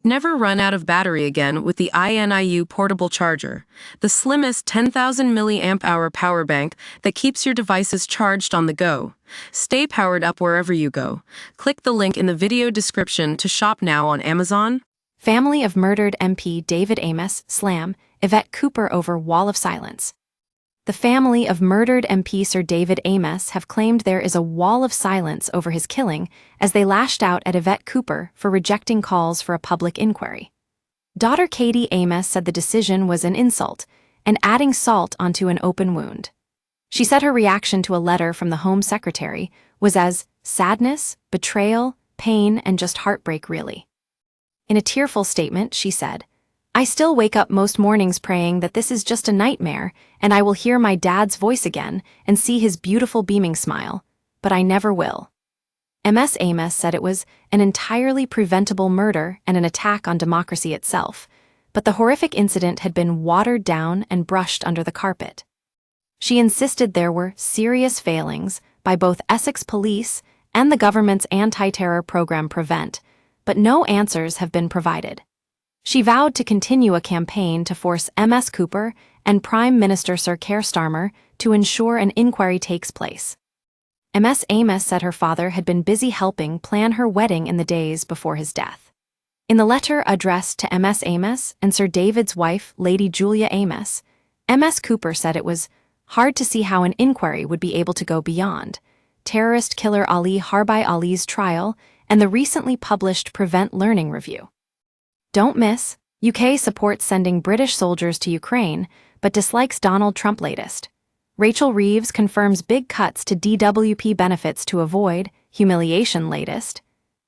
Never run out of battery again with the INIU portable charger, the slimmest 10,000 mAh power bank that keeps your devices charged on the go. Stay powered up wherever you go. Click the link in the video description to shop now on Amazon. Family of murdered MP David Amess, slam, Yvette Cooper over wall of silence. The family of murdered MP Sir David Amess have claimed there is a wall of silence over his killing as they lashed out at Yvette Cooper for rejecting calls for a public inquiry. Daughter Katie Amess said the decision was an insult and adding salt onto an open wound. She said her reaction to a letter from the Home Secretary was as sadness, betrayal, pain, and just heartbreak really. In a tearful statement, she said, "I still wake up most mornings praying that this is just a nightmare and I will hear my dad's voice again and see his beautiful beaming smile, but I never will." Ms. Amess said it was an entirely preventable murder and an attack on democracy itself, but the horrific incident had been watered down and brushed under the carpet. She insisted there were serious failings by both Essex Police and the government's anti-terror program Prevent, but no answers have been provided. She vowed to continue a campaign to force Ms. Cooper and Prime Minister Sir Keir Starmer to ensure an inquiry takes place. Ms. Amess said her father had been busy helping plan her wedding in the days before his death. In the letter addressed to Ms. Amess and Sir David's wife, Lady Julia Amess, Ms. Cooper said it was hard to see how an inquiry would be able to go beyond terrorist killer Ali Harbi Ali's trial and the recently published Prevent Learning Review. Don't miss, UK supports sending British soldiers to Ukraine, but dislikes Donald Trump latest. Rachel Reeves confirms big cuts to DWP benefits to avoid humiliation latest.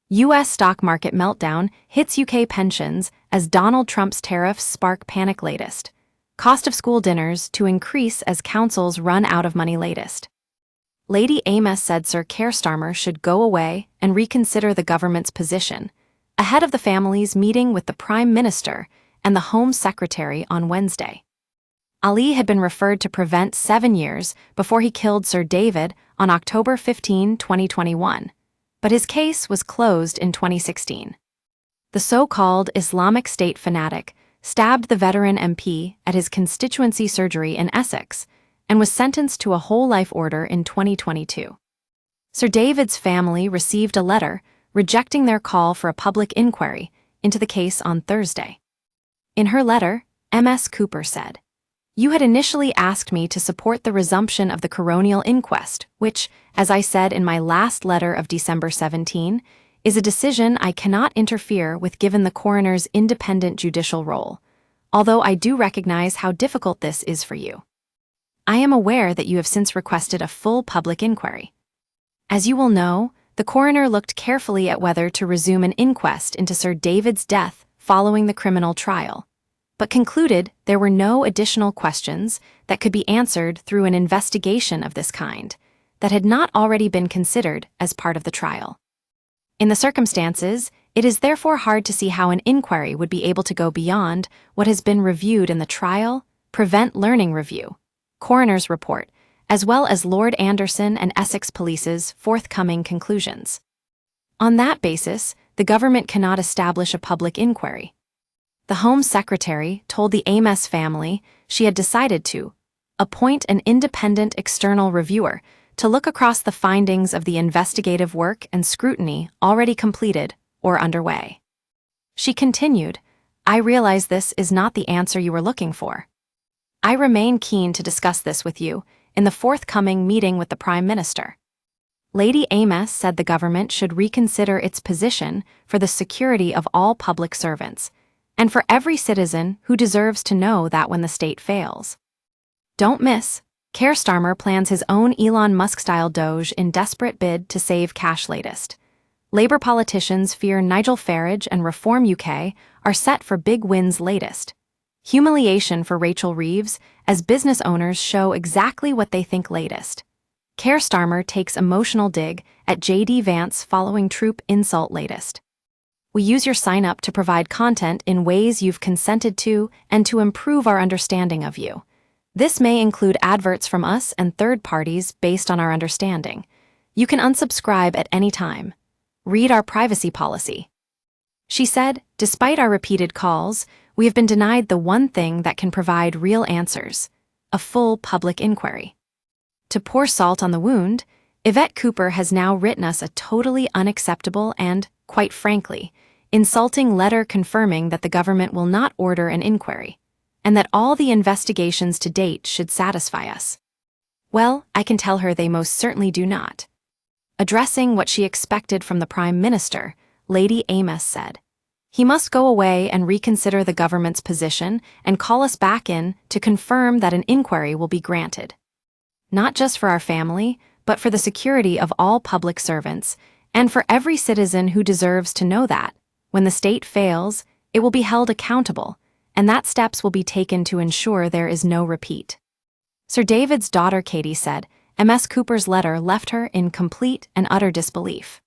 US stock market meltdown hits UK pensions as Donald Trump's tariffs spark panic latest. Cost of school dinners to increase as councils run out of money latest. Lady Amess said Sir Keir Starmer should go away and reconsider the government's position, ahead of the family's meeting with the Prime Minister and the Home Secretary on Wednesday. Ali had been referred to Prevent 7 years before he killed Sir David on October 15, 2021, but his case was closed in 2016. The so-called Islamic State fanatic stabbed the veteran MP at his constituency surgery in Essex and was sentenced to a whole life order in 2022. Sir David's family received a letter rejecting their call for a public inquiry into the case on Thursday. In her letter, Ms. Cooper said, "You had initially asked me to support the resumption of the coronial inquest, which, as I said in my last letter of December 17, is a decision I cannot interfere with given the coroner's independent judicial role, although I do recognize how difficult this is for you. I am aware that you have since requested a full public inquiry. As you will know, the coroner looked carefully at whether to resume an inquest into Sir David's death following the criminal trial, but concluded there were no additional questions that could be answered through an investigation of this kind that had not already been considered as part of the trial. In the circumstances, it is therefore hard to see how an inquiry would be able to go beyond what has been reviewed in the trial, Prevent Learning Review, coroner's report, as well as Lord Anderson and Essex Police's forthcoming conclusions. On that basis, the government cannot establish a public inquiry. The Home Secretary told the Amess family she had decided to appoint an independent external reviewer to look across the findings of the investigative work and scrutiny already completed or underway. She continued, "I realize this is not the answer you were looking for. I remain keen to discuss this with you in the forthcoming meeting with the Prime Minister." Lady Amess said the government should reconsider its position for the security of all public servants, and for every citizen who deserves to know that when the state fails. Don't miss, Keir Starmer plans his own Elon Musk-style Doge in desperate bid to save cash latest. Labour politicians fear Nigel Farage and Reform UK are set for big wins latest. Humiliation for Rachel Reeves as business owners show exactly what they think latest. Keir Starmer takes emotional dig at JD Vance following troop insult latest. We use your sign-up to provide content in ways you've consented to and to improve our understanding of you. This may include adverts from us and third parties based on our understanding. You can unsubscribe at any time. Read our privacy policy. She said, "Despite our repeated calls, we have been denied the one thing that can provide real answers: a full public inquiry." To pour salt on the wound, Yvette Cooper has now written us a totally unacceptable and, quite frankly, insulting letter confirming that the government will not order an inquiry, and that all the investigations to date should satisfy us. Well, I can tell her they most certainly do not. Addressing what she expected from the Prime Minister, Lady Amess said, "He must go away and reconsider the government's position and call us back in to confirm that an inquiry will be granted. Not just for our family, but for the security of all public servants, and for every citizen who deserves to know that, when the state fails, it will be held accountable, and that steps will be taken to ensure there is no repeat." Sir David's daughter Katie said Amess Cooper's letter left her in complete and utter disbelief.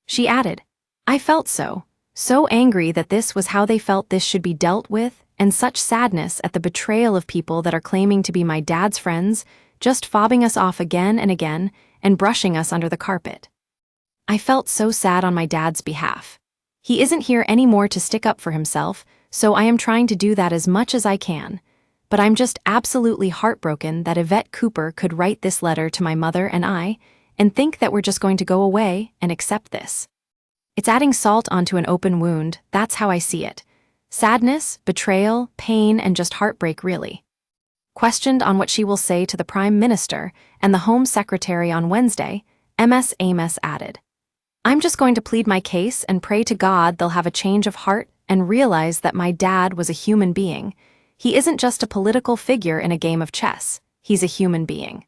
She added, "I felt so angry that this was how they felt this should be dealt with, and such sadness at the betrayal of people that are claiming to be my dad's friends, just fobbing us off again and again and brushing us under the carpet. I felt so sad on my dad's behalf. He isn't here anymore to stick up for himself, so I am trying to do that as much as I can. But I'm just absolutely heartbroken that Yvette Cooper could write this letter to my mother and I, and think that we're just going to go away and accept this. It's adding salt onto an open wound, that's how I see it. Sadness, betrayal, pain, and just heartbreak, really." Questioned on what she will say to the Prime Minister and the Home Secretary on Wednesday, Amess added, "I'm just going to plead my case and pray to God they'll have a change of heart and realize that my dad was a human being. He isn't just a political figure in a game of chess. He's a human being.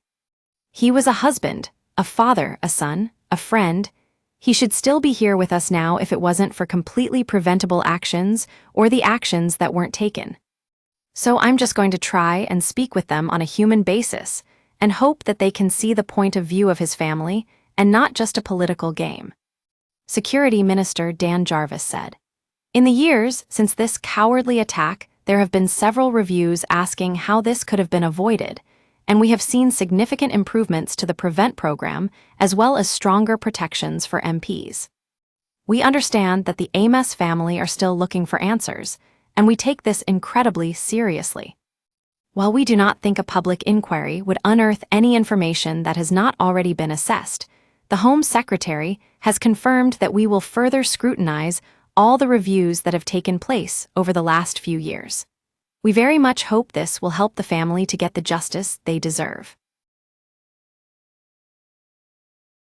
He was a husband, a father, a son, a friend. He should still be here with us now if it wasn't for completely preventable actions or the actions that weren't taken. So I'm just going to try and speak with them on a human basis and hope that they can see the point of view of his family and not just a political game." Security Minister Dan Jarvis said, "In the years since this cowardly attack, there have been several reviews asking how this could have been avoided, and we have seen significant improvements to the PREVENT program as well as stronger protections for MPs. We understand that the Amess family are still looking for answers, and we take this incredibly seriously. While we do not think a public inquiry would unearth any information that has not already been assessed, the Home Secretary has confirmed that we will further scrutinize all the reviews that have taken place over the last few years. We very much hope this will help the family to get the justice they deserve."